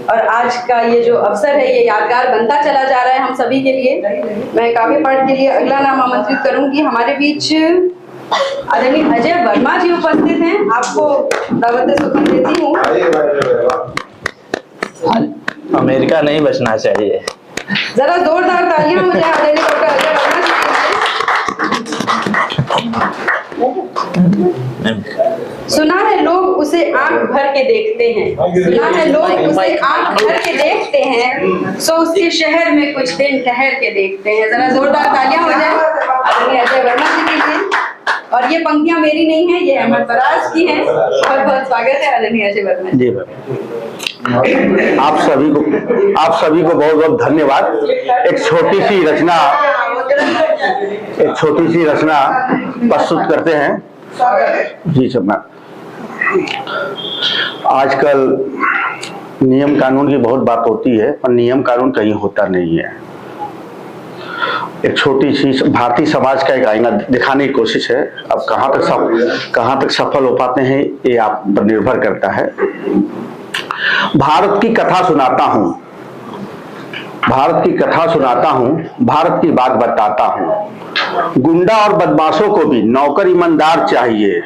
और आज का ये जो अवसर है ये यादगार बनता चला जा रहा है हम सभी के लिए। मैं काव्य पाठ के लिए अगला नाम आमंत्रित करूंगी। हमारे बीच आदरणीय अजय वर्मा जी उपस्थित हैं। आपको दावत सुखम देती हूँ। अमेरिका नहीं बचना चाहिए। जरा जोरदार तालियां मुझे आदरणीय डॉक्टर अजय वर्मा जी। सुना है लोग उसे आंख भर के देखते हैं, सुना है लोग उसे आंख भर के देखते हैं, सो उसके शहर में कुछ दिन ठहर के देखते हैं। जरा जोरदार तालियां हो जाए आदरणीय अजय वर्मा जी के लिए। और ये पंक्तियां मेरी नहीं है, ये अहमद फराज की हैं। बहुत बहुत स्वागत है आदरणीय अजय वर्मा जी। आप सभी को बहुत बहुत धन्यवाद। एक छोटी सी रचना प्रस्तुत करते हैं जी सब। आजकल नियम कानून की बहुत बात होती है पर नियम कानून कहीं होता नहीं है। एक छोटी सी भारतीय समाज का एक आईना दिखाने की कोशिश है। अब कहां तक सफल हो पाते हैं ये आप पर निर्भर करता है। भारत की कथा सुनाता हूं, भारत की कथा सुनाता हूं, भारत की बात बताता हूं। गुंडा और बदमाशों को भी नौकर ईमानदार चाहिए,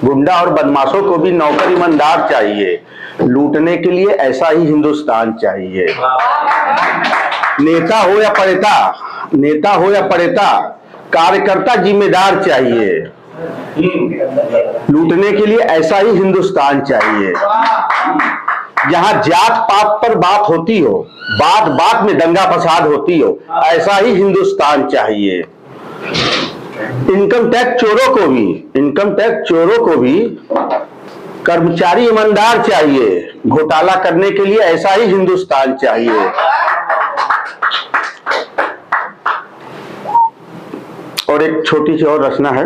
गुंडा और बदमाशों को भी नौकर ईमानदार चाहिए। लूटने के लिए ऐसा ही हिंदुस्तान चाहिए। नेता हो या पड़ेता, कार्यकर्ता जिम्मेदार चाहिए। लूटने के लिए ऐसा ही हिंदुस्तान चाहिए। जहां जात पात पर बात होती हो, बात बात में दंगा फसाद होती हो, ऐसा ही हिंदुस्तान चाहिए। इनकम टैक्स चोरों को भी कर्मचारी ईमानदार चाहिए। घोटाला करने के लिए ऐसा ही हिंदुस्तान चाहिए। और एक छोटी सी और रचना है।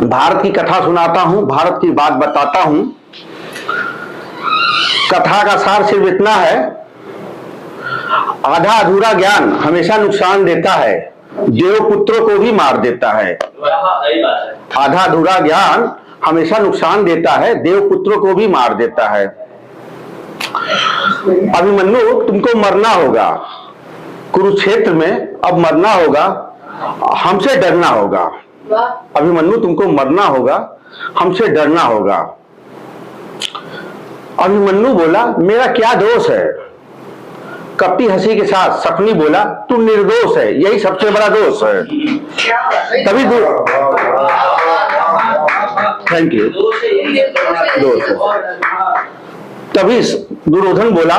भारत की कथा सुनाता हूं, भारत की बात बताता हूं। कथा का सार सिर्फ इतना है, आधा अधूरा ज्ञान हमेशा नुकसान देता है, देव पुत्रों को भी मार देता है। आधा अधूरा ज्ञान हमेशा नुकसान देता है, देव पुत्रों को भी मार देता है। अभिमन्यु तुमको मरना होगा, कुरुक्षेत्र में अब मरना होगा, हमसे डरना होगा। अभिमन्यु तुमको मरना होगा, हमसे डरना होगा। अभिमन्यु बोला मेरा क्या दोष है। कपटी हंसी के साथ शकुनी बोला तू निर्दोष है, यही सबसे बड़ा दोष है। तभी थैंक यू दोष। तभी दुर्योधन बोला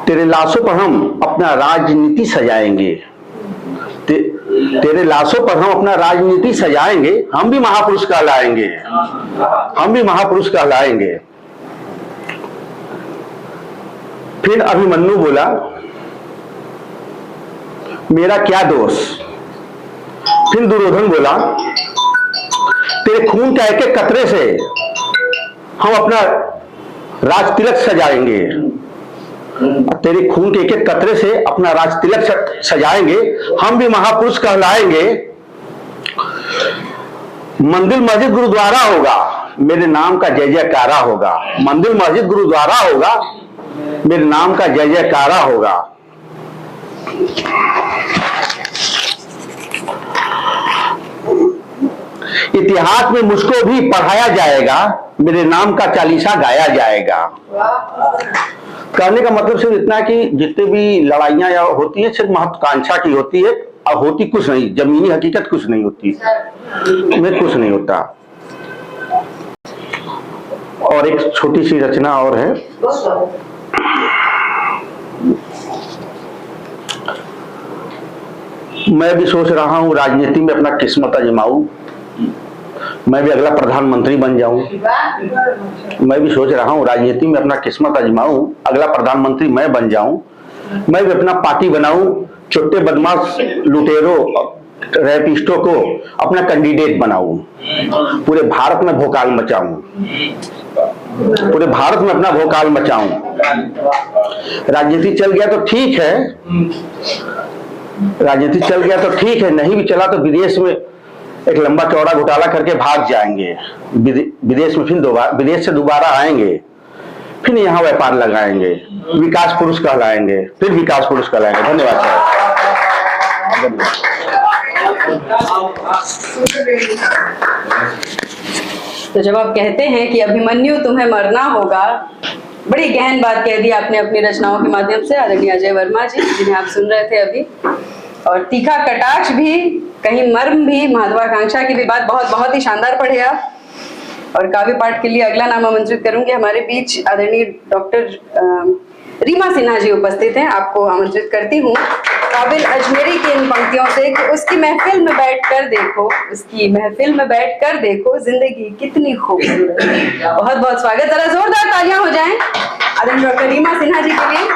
तेरे लाशों पर हम अपना राजनीति सजाएंगे, तेरे लाशों पर हम अपना राजनीति सजाएंगे, हम भी महापुरुष कहलाएंगे, हम भी महापुरुष कहलाएंगे। फिर अभिमन्यु बोला मेरा क्या दोष। फिर दुर्योधन बोला तेरे खून का एक एक कतरे से हम अपना राज तिलक सजाएंगे, तेरे खून के एक एक कतरे से अपना राज तिलक सजाएंगे, हम भी महापुरुष कहलाएंगे। मंदिर मस्जिद गुरुद्वारा होगा, मेरे नाम का जय जयकारा होगा। मंदिर मस्जिद गुरुद्वारा होगा, मेरे नाम का जय जयकारा होगा। इतिहास में मुझको भी पढ़ाया जाएगा, मेरे नाम का चालीसा गाया जाएगा। कहने का मतलब सिर्फ इतना कि जितने भी लड़ाइयां या होती है सिर्फ महत्वाकांक्षा की होती है, और होती कुछ नहीं, जमीनी हकीकत कुछ नहीं होती, में कुछ नहीं होता। और एक छोटी सी रचना और है। मैं भी सोच रहा हूं राजनीति में अपना किस्मत आजमाऊं, मैं भी अगला प्रधानमंत्री बन जाऊं। मैं भी सोच रहा हूं राजनीति में अपना किस्मत आजमाऊं, अगला प्रधानमंत्री मैं बन जाऊं। मैं भी अपना पार्टी बनाऊं, छोटे बदमाश लुटेरों रैपिस्टों को अपना कैंडिडेट बनाऊं, पूरे भारत में भोकाल मचाऊं, पूरे भारत में अपना भोकाल मचाऊं। राजनीति चल गया तो ठीक है, राजनीति चल गया तो ठीक है, नहीं भी चला तो विदेश में एक लंबा चौड़ा घोटाला करके भाग जाएंगे, विदेश में फिर विदेश से दोबारा आएंगे, फिर यहाँ व्यापार लगाएंगे, विकास पुरुष कहलाएंगे, फिर विकास पुरुष कहलाएंगे। धन्यवाद साहब। तो जब आप कहते हैं कि अभिमन्यु तुम्हें मरना होगा, बड़ी गहन बात कह दी आपने अपनी रचनाओं के माध्यम से आदरणीय अजय वर्मा जी, जिन्हें आप सुन रहे थे अभी। और तीखा कटाक्ष भी, कहीं मर्म भी, महत्वाकांक्षा की भी बात बहुत ही शानदार पढ़े आप। और काव्य पाठ के लिए अगला नाम आमंत्रित करूंगी। हमारे बीच आदरणीय डॉक्टर रीमा सिन्हा जी उपस्थित हैं। आपको आमंत्रित करती हूँ काबिल अजमेरी की इन पंक्तियों से कि उसकी महफिल में बैठकर देखो, उसकी महफिल में बैठकर देखो जिंदगी कितनी खूबसूरत है। बहुत बहुत स्वागत, जरा जोरदार तालियां हो जाएं आदरणीय डॉक्टर रीमा सिन्हा जी के लिए।